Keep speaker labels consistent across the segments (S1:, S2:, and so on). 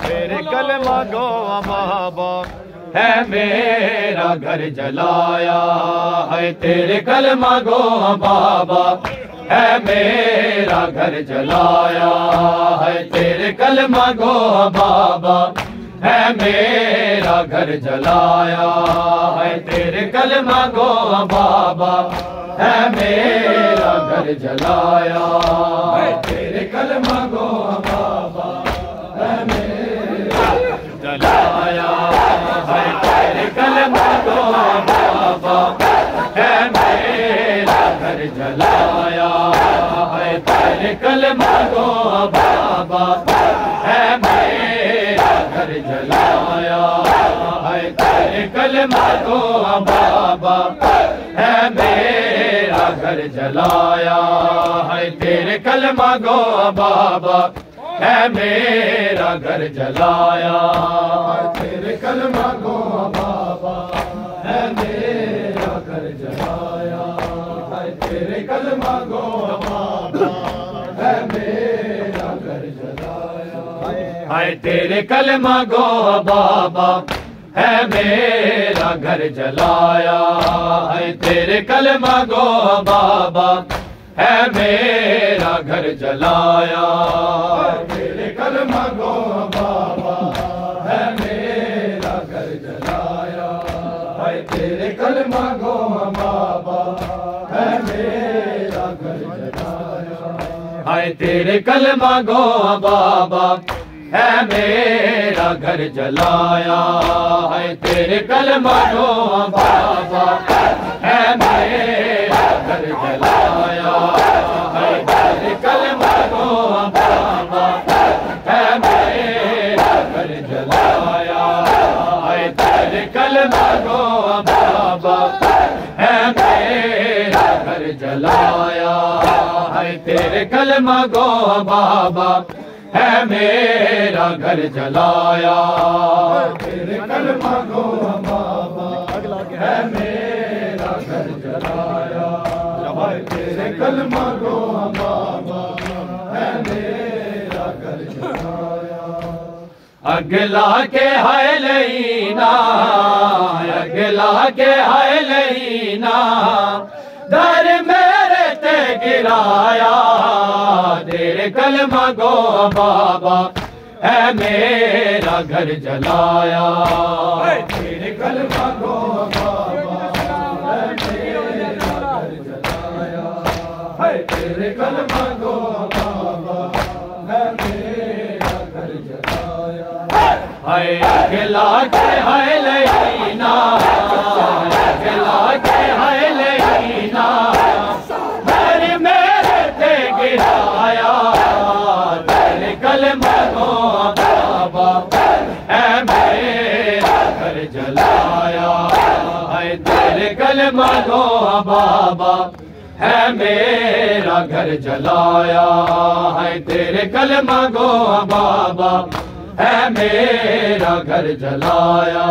S1: तेरे कलमा गो बाबा है मेरा घर जलाया है, तेरे कलमा गो बाबा है मेरा घर जलाया है, तेरे कलमा गो बाबा है मेरा घर जलाया है, तेरे कलमा गो बाबा है मेरा घर जलाया है, तेरे कलमा गो बाबा है मेरा जलाया है, तेरे कलमा गो बाबा है मेरा घर जलाया है, तेरे कलमा गो बाबा है मेरा घर जलाया है, तेरे कलमा गो बाबा है मेरा घर जलाया है, तेरे कलमा गो बाबा है मेरा घर जलाया, तेरे कलमा गो बाबा है मेरा घर जलाया है, तेरे कलमा गो बाबा है मेरा घर जलाया है, तेरे कलमा गो बाबा है मेरा घर जलाया है, तेरे कलमा गो बाबा है मेरा घर जलाया, तेरे कलमा गो बाबा है मेरा घर जलाया है, तेरे कलमा गो बाबा है मेरा घर जलाया है, तेरे कलमा गो बाबा है मेरा घर जलाया है, तेरे कलमा गो बाबा है मेरा घर जलाया है, तेरे कलमा गो बाबा है मेरा घर जलाया है, तेरे कलमा गो बाबा है मेरा घर जलाया है, तेरे कलमा गो बाबा है मेरा घर जलाया, तेरे कलमा गो बाबा है मेरा घर जलाया है, तेरे कलमा गो बाबा है मेरा घर जलाया अगला के हाय लेना, अगला के हाय लेना, दर मेरे ते गिराया, तेरे कलमा गो बाबा है मेरा घर जलाया, तेरे कलमा गो बाबा है मेरा घर जलाया, तेरे कलमा गो बाबा है मेरा घर जलाया। हाय अगला के हाय लेना, अगला के हाय लेना, दर मेरे ते गिराया, तेरे कलमा गो बाबा है मेरा घर जलाया, हाय तेरे कलमा गो बाबा है मेरा घर जलाया, है तेरे कलमा गो बाबा है मेरा घर जलाया,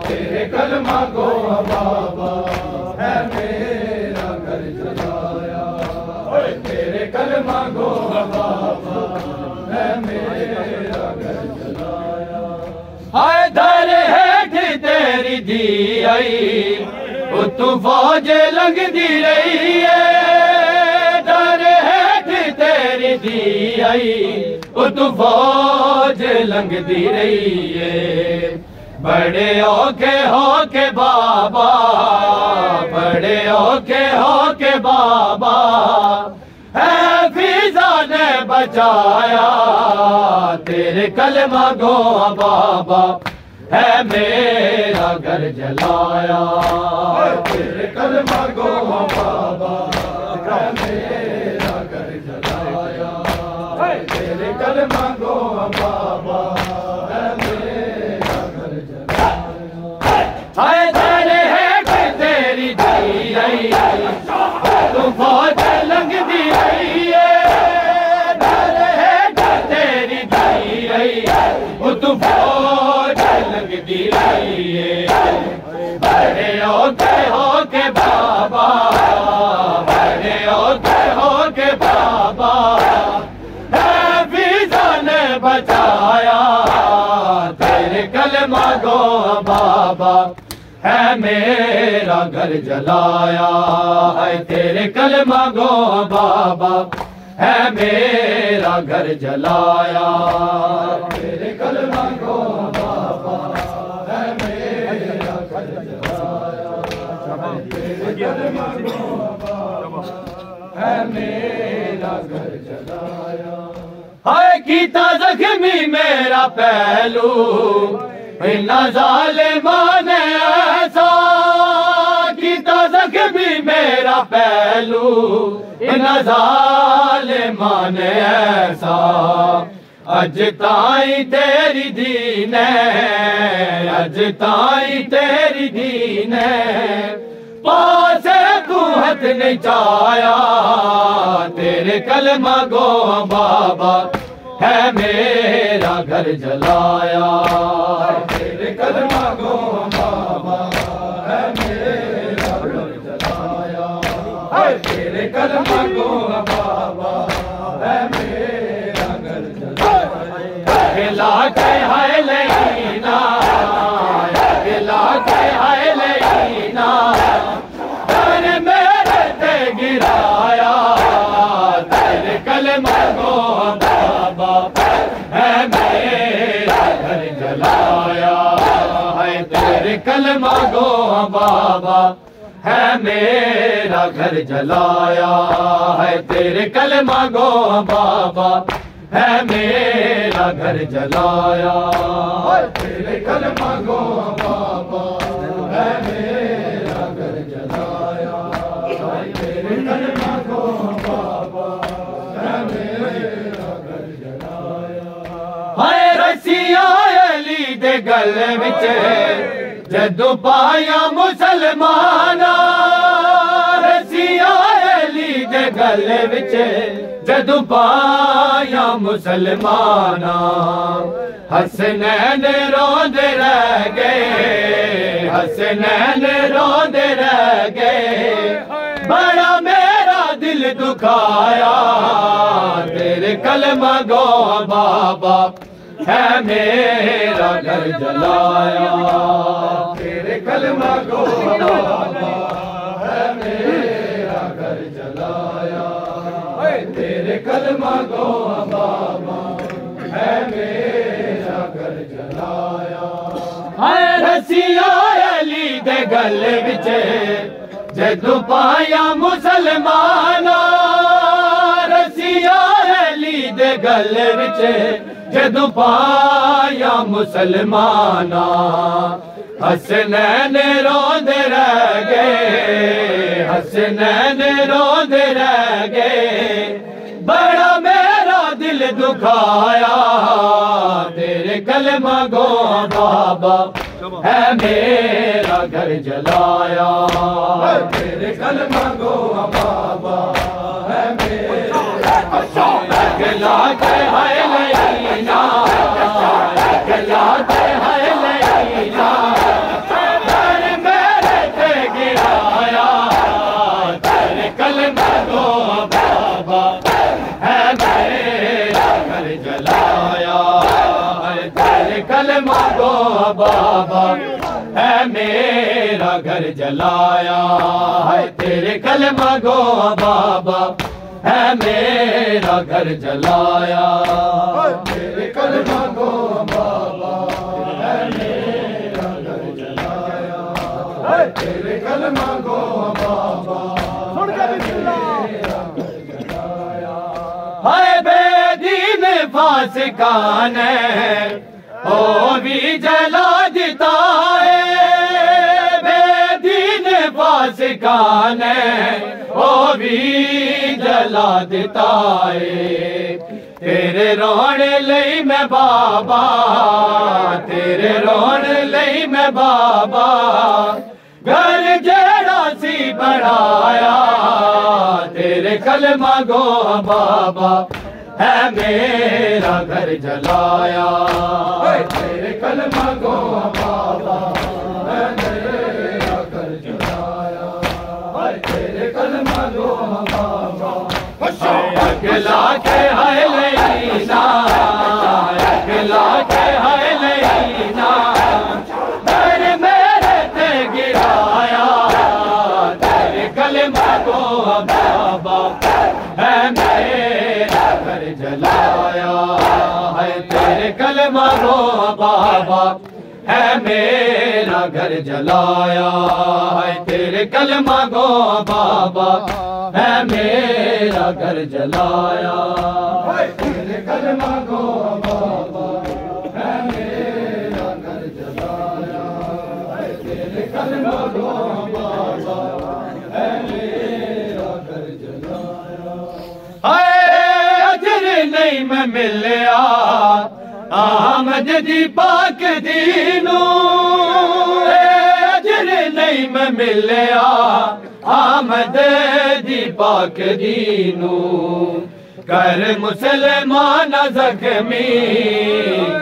S1: तेरे कलमा गो बाबा है मेरा घर जलाया, तेरे कलमा गो बाबा है मेरा घर जलाया। हाय दर हेठ तेरी दी आई, तू फौज लंघदी रही है, दर हेठ तेरी दी आई, तू फौज लंघदी रही है, बड़े औखे हो के बाबा, बड़े औखे हो के बाबा, है फिजा ने बचाया, तेरे कलमा गो बाबा है मेरा घर जलाया, तेरे कलमा गो बाबा है मेरा घर जलाया, तेरे कलमा गो बाबा है मेरा घर जलाया। हाय तेरे है तेरी दी आई, तू फौज लंघदी रही है, तेरे है तेरी दी आई, तू फौज लंघदी रही है, बड़े औखे हो के बाबा, बड़े औखे हो के बाबा, है फिजा ने बचाया, तेरे कलमा गो बाबा है मेरा घर जलाया, है तेरे कलमा गो बाबा है मेरा घर जलाया, तेरे कलमा गो बाबा है मेरा घर जलाया, तेरे कलमा गो बाबा है मेरा घर जलाया। हाय कीता जख्मी मेरा पहलू, इन्ना ज़ालिमा ने ऐसा कीता जख्मी मेरा पहलू, इन्ना ज़ालिमा ने ऐसा, अज ताई तेरी दीन है, अज ताई तेरी दीन है, पासे तू हथ नहीं चाया, तेरे कलमा गो बाबा है मेरा घर जलाया, तेरे कलमा गो बाबा है मेरा घर जलाया, तेरे कलमा गो बाबा है मेरा घर जलाया। अगला के हाय लेना, अगला के हाय लेना, दर मेरे ते गिराया, तेरे कलमा गो बाबा है मेरा घर जलाया, है तेरे कलमा गो बाबा है मेरा घर जलाया, है तेरे कलमा गो बाबा है मेरा घर जलाया, तेरे कलमा गो बाबा है मेरा घर जलाया, तेरे कलमा गो बाबा है मेरा घर जलाया। हाय रसिया अली दे गल विच जदों पाया मुसलमाना, रसिया अली दे गल विच जदों पाया मुसलमाना, हसनैन रोंदे रह गए, हसनैन रोंदे रह गए, बड़ा मेरा दिल दुखाया, तेरे कलमा गो बाबा है मेरा घर जलाया। तेरे कलमा को बाबा है मेरा घर जलाया। तेरे कलमा को बाबा है मेरा घर जलाया। हाय रसिया अली दे गल विच जदू पाया मुसलमाना। रसिया अली दे गल विच जदू पाया मुसलमाना। हसनैन रोंदे रह गए, हसनैन रोंदे रह गए। बड़ा मेरा दिल दुखाया। तेरे कलमा गो बाबा है मेरा घर जलाया। तेरे कलमा गो बाबा है मेरा गला के हाय लईना, गला के हाय लईना। मेरे ते गिराया। तेरे कलमा गो बाबा है मेरा घर जलाया। तेरे कलमा गो बाबा है मेरा घर जलाया। तेरे कलमा गो बाबा है मेरा घर जलाया। तेरे कलमा गो बाबा है मेरा घर जलाया। तेरे कलमा गो बाबा हाय बेदीन फासिकान ओ भी जला देता है। बेदीन फासिकान ओ भी जला देता है। तेरे रोने लई मैं बाबा, तेरे रोने लई मैं बाबा घर जेड़ा सी बढ़ाया। तेरे कलमा गो बाबा है मेरा घर जलाया। तेरे कलमा गो बाबा है मेरा घर जलाया। तेरे कलमा गो बाबा अगला के हाय लईना, अगला के हाय लईना। मेरे ते गिराया। तेरे कलमा गो बाबा है मेरा घर जलाया। है तेरे कलमा गो बाबा है मेरा घर जलाया। है तेरे कलमा गो बाबा है मेरा घर जलाया। तेरे कलमा गो बाबा है मेरा घर जलाया। तेरे कलमा गो बाबा है मेरा घर जलाया। हाय अजर नहीं मैं मिलिया आमद दी पाक दीनू। अजर नहीं मैं मिलिया आमद दी पाक दीनू। कर मुसलमान जख्मी,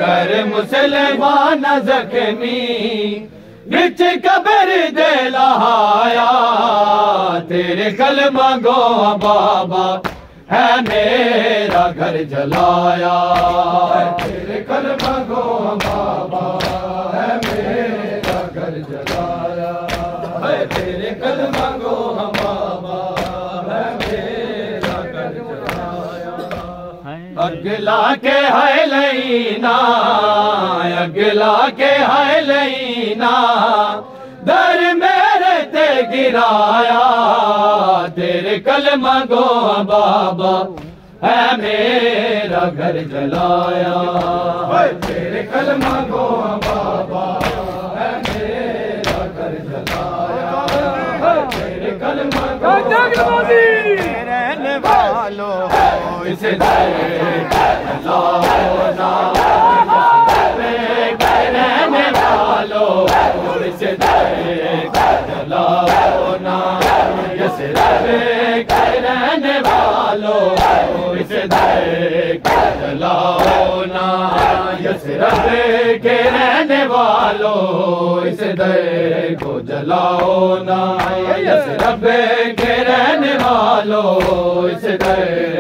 S1: कर मुसलमान जख्मी। बिच कबर दे लहाया। तेरे कलमा गो बाबा है मेरा घर जलाया। तेरे कलमा गो बाबा है मेरा घर जलाया। तेरे कलमा गो बाबा है मेरा घर जलाया। अगला के हाय लईना, अगला के हाय लईना। दर मेरे ते गिराया। तेरे कलमा गो बाबा है मेरा घर जलाया। तेरे कलमा गो बाबा है मेरा घर जलाया। तेरे कलमा गो रहने वालों इस दर जलाओ ना। रहने वालों इस दर जलाओ ना। इस दर रहने वालों इस दर जलाओ ना। इस दर के रहने वालों इस दर को जलाओ ना। इस रब के रहने वालों इस दर